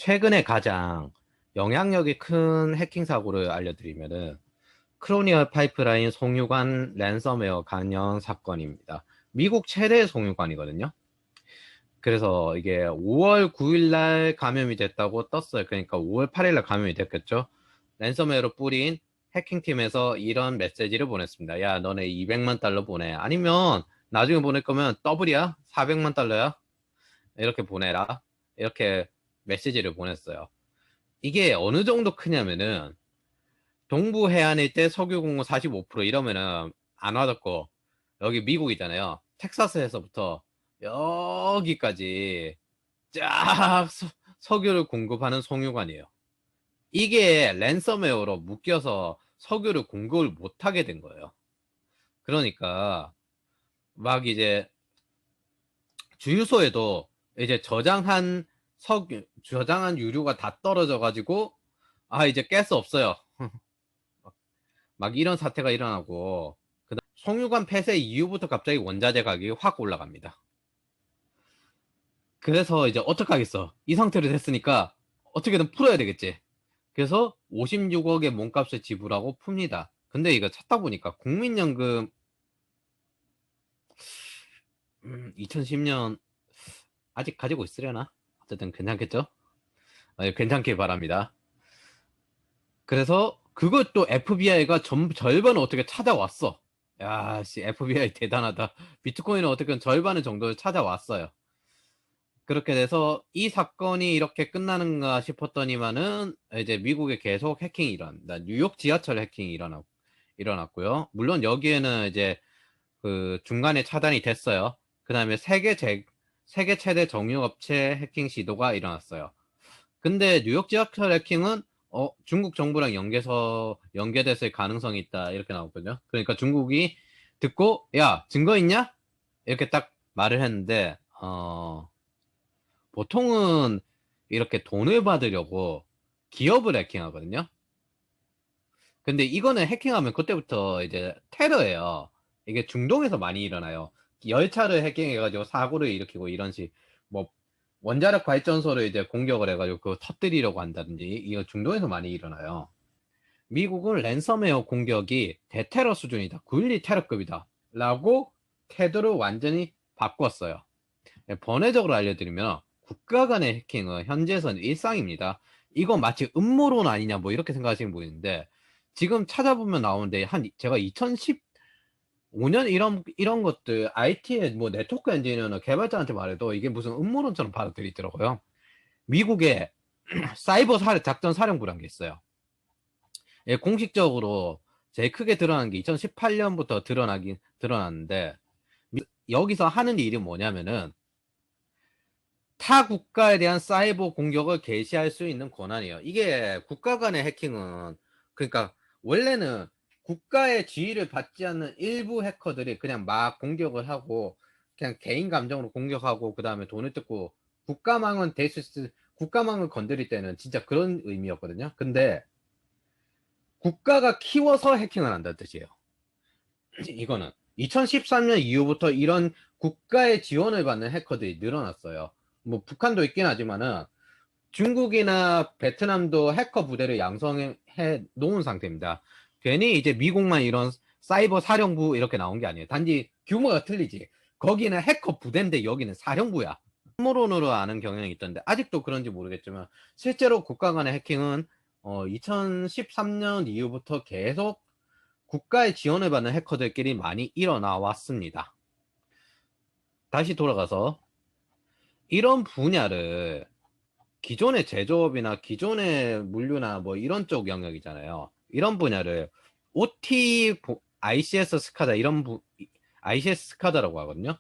최근에 가장 영향력이 큰 해킹 사고를 알려드리면은 크로니얼 파이프라인 송유관 랜섬웨어 감염 사건입니다. 미국 최대 송유관이거든요. 그래서 이게 5월 9일 날 감염이 됐다고 떴어요. 그러니까 5월 8일 날 감염이 됐겠죠. 랜섬웨어로 뿌린 해킹팀에서 이런 메시지를 보냈습니다. 야, 너네 200만 달러 보내. 아니면 나중에 보낼 거면 더블이야? 400만 달러야? 이렇게 보내라. 이렇게 메시지를 보냈어요. 이게 어느 정도 크냐면은 동부 해안일 때 석유 공급 45% 이러면은 안 와닿고, 여기 미국이잖아요. 텍사스에서부터 여기까지 쫙 석유를 공급하는 송유관이에요. 이게 랜섬웨어로 묶여서 석유를 공급을 못하게 된 거예요. 그러니까 막 이제 주유소에도 이제 저장한 유류가 다 떨어져 가지고, 아 이제 가스 없어요. 막 이런 사태가 일어나고, 송유관 폐쇄 이후부터 갑자기 원자재 가격이 확 올라갑니다. 그래서 이제 어떡하겠어. 이 상태로 됐으니까 어떻게든 풀어야 되겠지. 그래서 56억의 몸값을 지불하고 풉니다. 근데 이거 찾다 보니까 국민연금 2010년 아직 가지고 있으려나? 어쨌든 괜찮겠죠? 괜찮길 바랍니다. 그래서 그것도 FBI가 절반을 어떻게 찾아왔어. 야, 씨, FBI 대단하다. 비트코인은 어떻게 절반의 정도를 찾아왔어요. 그렇게 돼서 이 사건이 이렇게 끝나는가 싶었더니만은 이제 미국에 계속 해킹이 일어납니다. 뉴욕 지하철 해킹이 일어났고요. 물론 여기에는 이제 그 중간에 차단이 됐어요. 그 다음에 세계 최대 정유업체 해킹 시도가 일어났어요. 근데 뉴욕 지하철 해킹은 중국 정부랑 연계됐을 가능성이 있다 이렇게 나왔거든요. 그러니까 중국이 듣고 야 증거 있냐? 이렇게 딱 말을 했는데 보통은 이렇게 돈을 받으려고 기업을 해킹하거든요. 근데 이거는 해킹하면 그때부터 이제 테러예요. 이게 중동에서 많이 일어나요. 열차를 해킹해가지고 사고를 일으키고 이런 뭐, 원자력 발전소를 이제 공격을 해가지고 그거 터뜨리려고 한다든지, 이거 중동에서 많이 일어나요. 미국은 랜섬웨어 공격이 대테러 수준이다. 9.12 테러급이다. 라고 태도를 완전히 바꿨어요. 번외적으로 알려드리면 국가 간의 해킹은 현재에서는 일상입니다. 이거 마치 음모론 아니냐 뭐 이렇게 생각하시는 분인데, 지금 찾아보면 나오는데 제가 2015년 이런 것들 IT의 뭐 네트워크 엔지니어나 개발자한테 말해도 이게 무슨 음모론처럼 받아들이더라고요. 미국에 사이버 작전 사령부란 게 있어요. 예, 공식적으로 제일 크게 드러난 게 2018년부터 드러났는데, 여기서 하는 일이 뭐냐면은 타 국가에 대한 사이버 공격을 개시할 수 있는 권한이에요. 이게 국가 간의 해킹은, 그러니까 원래는 국가의 지휘를 받지 않는 일부 해커들이 그냥 막 공격을 하고 그냥 개인 감정으로 공격하고 그 다음에 돈을 뜯고, 국가망을 건드릴 때는 진짜 그런 의미였거든요. 근데 국가가 키워서 해킹을 한다는 뜻이에요. 이거는 2013년 이후부터 이런 국가의 지원을 받는 해커들이 늘어났어요. 뭐 북한도 있긴 하지만은 중국이나 베트남도 해커 부대를 양성해 놓은 상태입니다. 괜히 이제 미국만 이런 사이버 사령부 이렇게 나온 게 아니에요. 단지 규모가 틀리지. 거기는 해커 부대인데 여기는 사령부야. 음모론으로 아는 경향이 있던데 아직도 그런지 모르겠지만 실제로 국가 간의 해킹은 2013년 이후부터 계속 국가의 지원을 받는 해커들끼리 많이 일어나 왔습니다. 다시 돌아가서 이런 분야를 기존의 제조업이나 기존의 물류나 뭐 이런 쪽 영역이잖아요. 이런 분야를 OT, ICS 스카다 ICS 스카다라고 하거든요.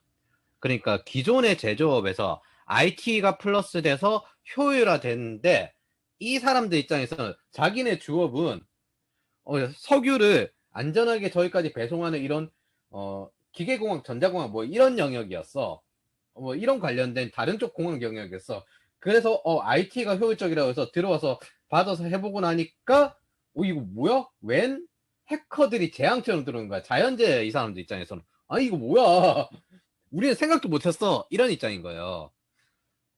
그러니까 기존의 제조업에서 IT가 플러스 돼서 효율화됐는데, 이 사람들 입장에서는 자기네 주업은 석유를 안전하게 저기까지 배송하는 이런 기계공학, 전자공학 뭐 이런 영역이었어. 뭐 이런 관련된 다른 쪽 공학 영역이었어. 그래서 IT가 효율적이라고 해서 들어와서 받아서 해보고 나니까 이거 뭐야? 웬 해커들이 재앙처럼 들어오는 거야. 자연재해 이 사람들 입장에서는 아니 이거 뭐야? 우리는 생각도 못했어. 이런 입장인 거예요.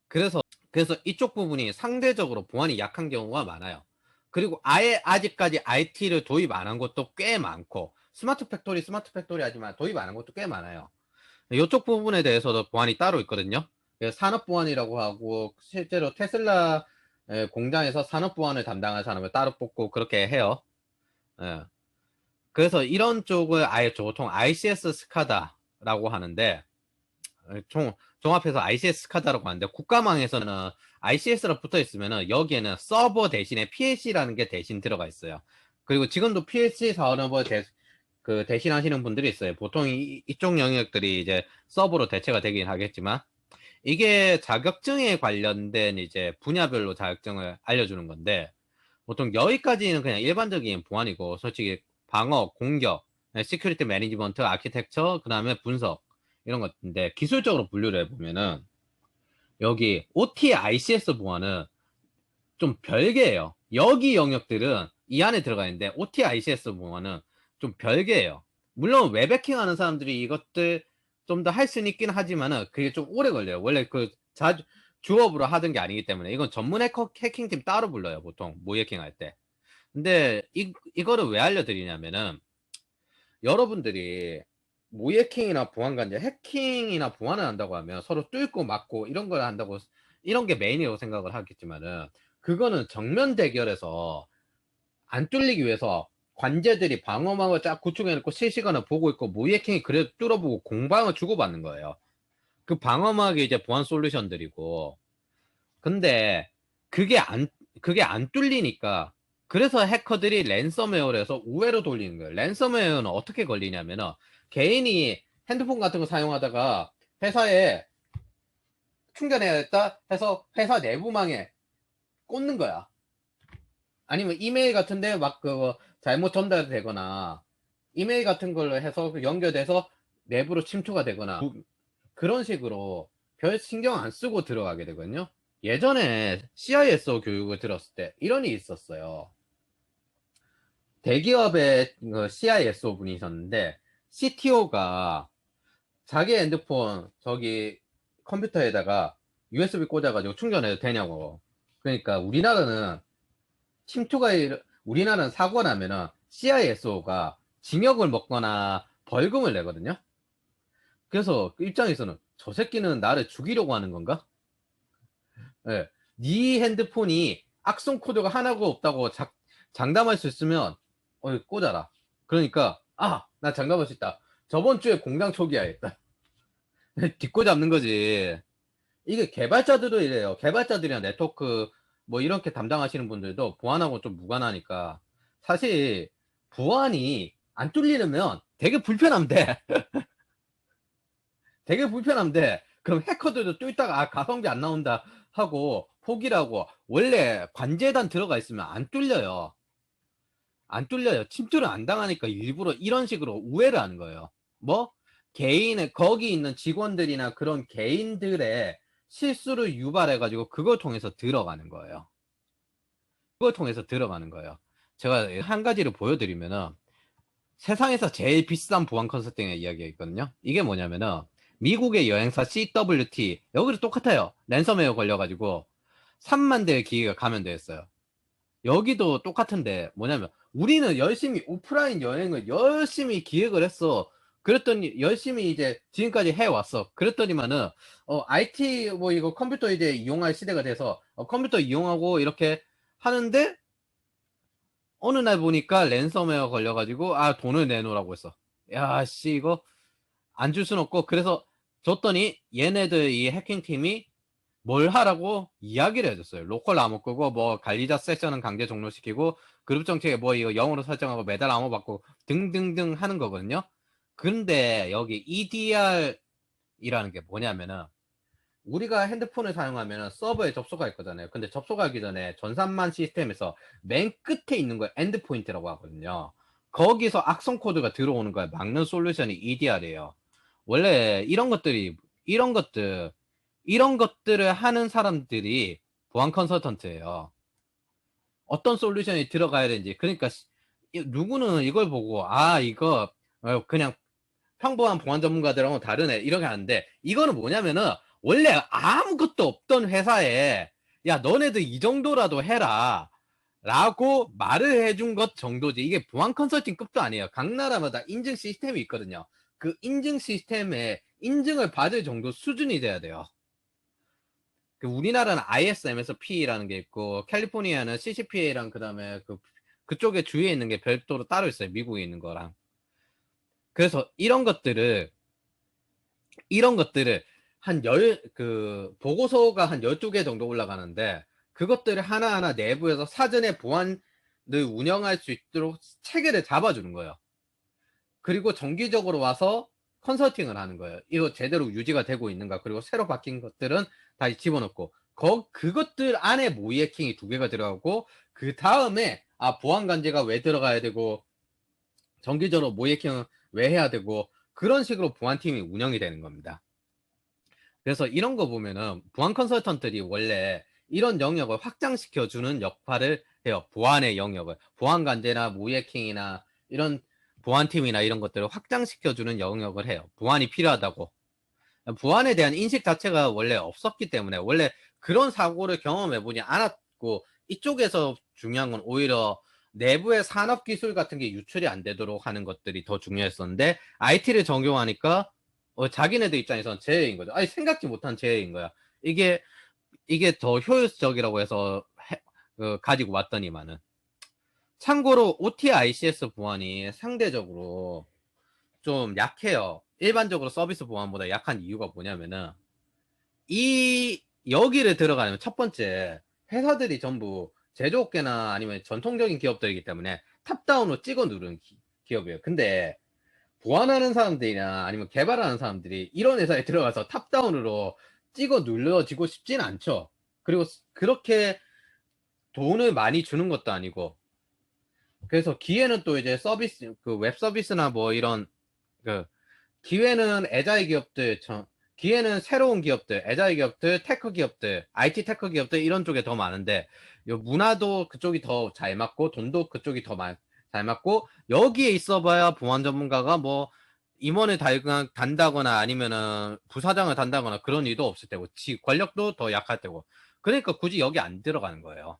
그래서 그래서 이쪽 부분이 상대적으로 보안이 약한 경우가 많아요. 그리고 아예 아직까지 IT를 도입 안 한 것도 꽤 많고, 스마트 팩토리 하지만 도입 안 한 것도 꽤 많아요. 이쪽 부분에 대해서도 보안이 따로 있거든요. 산업 보안이라고 하고, 실제로 테슬라 공장에서 산업 보안을 담당한 사람을 따로 뽑고 그렇게 해요. 예. 그래서 이런 쪽을 아예 보통 ICS 스카다라고 하는데, 종합해서 ICS 스카다라고 하는데, 국가망에서는 ICS가 붙어 있으면은 여기에는 서버 대신에 PLC라는 게 대신 들어가 있어요. 그리고 지금도 PLC 사업을 대신하시는 분들이 있어요. 보통 이쪽 영역들이 이제 서버로 대체가 되긴 하겠지만, 이게 자격증에 관련된 이제 분야별로 자격증을 알려주는 건데, 보통 여기까지는 그냥 일반적인 보안이고, 솔직히 방어, 공격, 시큐리티 매니지먼트, 아키텍처, 그 다음에 분석, 이런 것인데, 기술적으로 분류를 해보면은, 여기 OT ICS 보안은 좀 별개예요. 여기 영역들은 이 안에 들어가 있는데, OT ICS 보안은 좀 별개예요. 물론 웹해킹 하는 사람들이 이것들 좀 더 할 수는 있긴 하지만은, 그게 좀 오래 걸려요. 원래 주업으로 하던 게 아니기 때문에, 이건 전문 해킹팀 따로 불러요. 보통 모해킹 할 때. 근데 이거를 왜 알려드리냐면은, 여러분들이 모해킹이나 보안관제, 해킹이나 보안을 한다고 하면 서로 뚫고 막고 이런 걸 한다고, 이런 게 메인이라고 생각을 하겠지만은, 그거는 정면 대결에서 안 뚫리기 위해서 관제들이 방어막을 쫙 구축해놓고 실시간을 보고 있고, 모해킹이 그래도 뚫어보고 공방을 주고받는 거예요. 그 방어막이 이제 보안 솔루션들이고, 근데 그게 안 뚫리니까, 그래서 해커들이 랜섬웨어를 해서 우회로 돌리는 거예요. 랜섬웨어는 어떻게 걸리냐면은, 개인이 핸드폰 같은 거 사용하다가 회사에 충전해야겠다 해서 회사 내부망에 꽂는 거야. 아니면 이메일 같은데 막 그거 잘못 전달되거나, 이메일 같은 걸로 해서 연결돼서 내부로 침투가 되거나, 그런 식으로 별 신경 안 쓰고 들어가게 되거든요. 예전에 CISO 교육을 들었을 때 이런 일이 있었어요. 대기업의 CISO 분이셨는데, CTO가 자기 핸드폰 저기 컴퓨터에다가 USB 꽂아가지고 충전해도 되냐고. 그러니까 우리나라는 사고가 나면은 CISO가 징역을 먹거나 벌금을 내거든요. 그래서 그 입장에서는 저 새끼는 나를 죽이려고 하는 건가? 예. 네 핸드폰이 악성 코드가 하나가 없다고 장담할 수 있으면 꽂아라. 그러니까 나 장담할 수 있다. 저번 주에 공장 초기화했다. 딛고 잡는 거지. 이게 개발자들도 이래요. 개발자들이나 네트워크 뭐 이렇게 담당하시는 분들도 보안하고 좀 무관하니까, 사실 보안이 안 뚫리려면 되게 불편한데 되게 불편한데, 그럼 해커들도 뚫다가 가성비 안 나온다 하고 포기를 하고, 원래 관제단 들어가 있으면 안 뚫려요. 안 뚫려요. 침투를 안 당하니까 일부러 이런 식으로 우회를 하는 거예요. 뭐? 거기 있는 직원들이나 그런 개인들의 실수를 유발해가지고 그걸 통해서 들어가는 거예요. 그걸 통해서 들어가는 거예요. 제가 한 가지를 보여드리면은, 세상에서 제일 비싼 보안 컨설팅의 이야기가 있거든요. 이게 뭐냐면은, 미국의 여행사 CWT, 여기도 똑같아요. 랜섬웨어 걸려가지고 3만 대의 기계가 감염되었어요. 여기도 똑같은데, 뭐냐면 우리는 열심히 오프라인 여행을 열심히 기획을 했어. 그랬더니 열심히 이제 지금까지 해왔어. 그랬더니만은 IT 뭐 이거 컴퓨터 이제 이용할 시대가 돼서 컴퓨터 이용하고 이렇게 하는데, 어느 날 보니까 랜섬웨어 걸려가지고 돈을 내놓으라고 했어. 야 씨, 이거 안 줄 순 없고, 그래서 줬더니 얘네들 이 해킹팀이 뭘 하라고 이야기를 해줬어요. 로컬 암호 끄고, 뭐 관리자 세션은 강제 종료시키고, 그룹 정책에 뭐 이거 영어로 설정하고 매달 암호 받고 등등등 하는 거거든요. 근데 여기 EDR이라는 게 뭐냐면은, 우리가 핸드폰을 사용하면 서버에 접속할 거잖아요. 근데 접속하기 전에 전산망 시스템에서 맨 끝에 있는 걸 엔드포인트라고 하거든요. 거기서 악성 코드가 들어오는 걸 막는 솔루션이 EDR이에요. 원래 이런 것들을 하는 사람들이 보안 컨설턴트예요. 어떤 솔루션이 들어가야 되는지. 그러니까 누구는 이걸 보고 이거 그냥 평범한 보안 전문가들하고 다르네 이렇게 하는데, 이거는 뭐냐면은 원래 아무것도 없던 회사에 야, 너네들 이 정도라도 해라. 라고 말을 해준 것 정도지. 이게 보안 컨설팅급도 아니에요. 각 나라마다 인증 시스템이 있거든요. 그 인증 시스템에 인증을 받을 정도 수준이 돼야 돼요. 그 우리나라는 ISMSP라는 게 있고, 캘리포니아는 CCPA랑 그다음에 그쪽에 주위에 있는 게 별도로 따로 있어요. 미국에 있는 거랑. 그래서 이런 것들을 보고서가 한 12개 정도 올라가는데, 그것들을 하나하나 내부에서 사전에 보안을 운영할 수 있도록 체계를 잡아주는 거예요. 그리고 정기적으로 와서 컨설팅을 하는 거예요. 이거 제대로 유지가 되고 있는가, 그리고 새로 바뀐 것들은 다시 집어넣고, 그것들 안에 모의 해킹이 2개가 들어가고, 그 다음에, 보안 관제가 왜 들어가야 되고, 정기적으로 모의 해킹을 왜 해야 되고, 그런 식으로 보안팀이 운영이 되는 겁니다. 그래서 이런 거 보면은 보안 컨설턴트들이 원래 이런 영역을 확장시켜주는 역할을 해요. 보안의 영역을. 보안 관제나 모의 해킹이나 이런 보안팀이나 이런 것들을 확장시켜주는 영역을 해요. 보안이 필요하다고. 보안에 대한 인식 자체가 원래 없었기 때문에, 원래 그런 사고를 경험해보지 않았고, 이쪽에서 중요한 건 오히려 내부의 산업기술 같은 게 유출이 안 되도록 하는 것들이 더 중요했었는데, IT를 적용하니까 자기네들 입장에서는 재해인 거죠. 아니, 생각지 못한 재해인 거야. 이게 더 효율적이라고 해서 가지고 왔더니만은. 참고로 OT ICS 보안이 상대적으로 좀 약해요. 일반적으로 서비스 보안보다 약한 이유가 뭐냐면은, 여기를 들어가면 첫 번째, 회사들이 전부 제조업계나 아니면 전통적인 기업들이기 때문에 탑다운으로 찍어 누르는 기업이에요. 근데 보안하는 사람들이나 아니면 개발하는 사람들이 이런 회사에 들어가서 탑다운으로 찍어 눌러지고 싶진 않죠. 그리고 그렇게 돈을 많이 주는 것도 아니고. 그래서 기회는 또 이제 서비스, 웹 서비스나 뭐 이런, 그 기회는 애자의 기업들, 기회는 새로운 기업들, 애자의 기업들, 테크 기업들, IT 테크 기업들 이런 쪽에 더 많은데, 요 문화도 그쪽이 더 잘 맞고, 돈도 그쪽이 더 잘 맞고, 여기에 있어봐야 보안 전문가가 뭐 임원을 단다거나 아니면은 부사장을 단다거나 그런 일도 없을 테고, 권력도 더 약할 테고, 그러니까 굳이 여기 안 들어가는 거예요.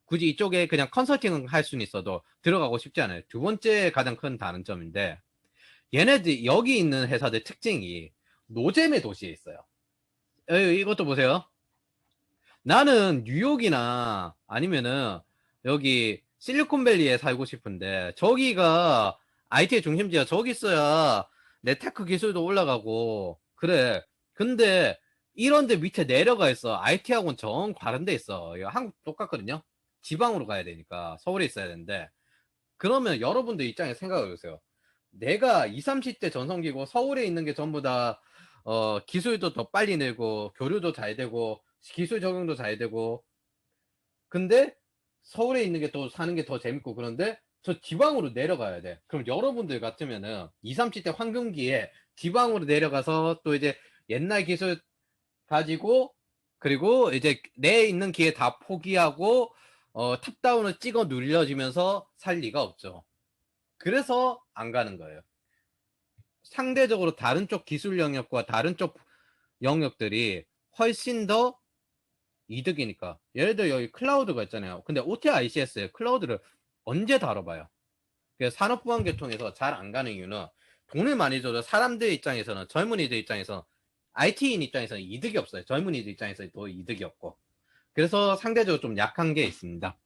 굳이 이쪽에 그냥 컨설팅을 할 수는 있어도 들어가고 싶지 않아요. 두 번째 가장 큰 다른 점인데, 얘네들 여기 있는 회사들 특징이 노잼의 도시에 있어요. 이것도 보세요. 나는 뉴욕이나 아니면은 여기 실리콘밸리에 살고 싶은데, 저기가 IT의 중심지야. 저기 있어야 내 테크 기술도 올라가고 그래. 근데 이런데 밑에 내려가 있어. IT하고는 정 다른 데 있어. 이거 한국 똑같거든요. 지방으로 가야 되니까 서울에 있어야 되는데, 그러면 여러분들 입장에 생각해 보세요. 내가 20, 30대 전성기고 서울에 있는 게 전부 다 기술도 더 빨리 늘고 교류도 잘 되고 기술 적용도 잘 되고, 근데 서울에 있는 게 또 사는 게 더 재밌고, 그런데 저 지방으로 내려가야 돼. 그럼 여러분들 같으면은 20, 30대 황금기에 지방으로 내려가서 또 이제 옛날 기술 가지고, 그리고 이제 내 있는 기회 다 포기하고 탑다운을 찍어 눌려지면서 살 리가 없죠. 그래서 안 가는 거예요. 상대적으로 다른 쪽 기술 영역과 다른 쪽 영역들이 훨씬 더 이득이니까. 예를 들어 여기 클라우드가 있잖아요. 근데 OT ICS에 클라우드를 언제 다뤄봐요? 그래서 산업보안계통에서 잘 안 가는 이유는, 돈을 많이 줘도 사람들 입장에서는, 젊은이들 입장에서, IT인 입장에서는 이득이 없어요. 젊은이들 입장에서 도 이득이 없고. 그래서 상대적으로 좀 약한 게 있습니다.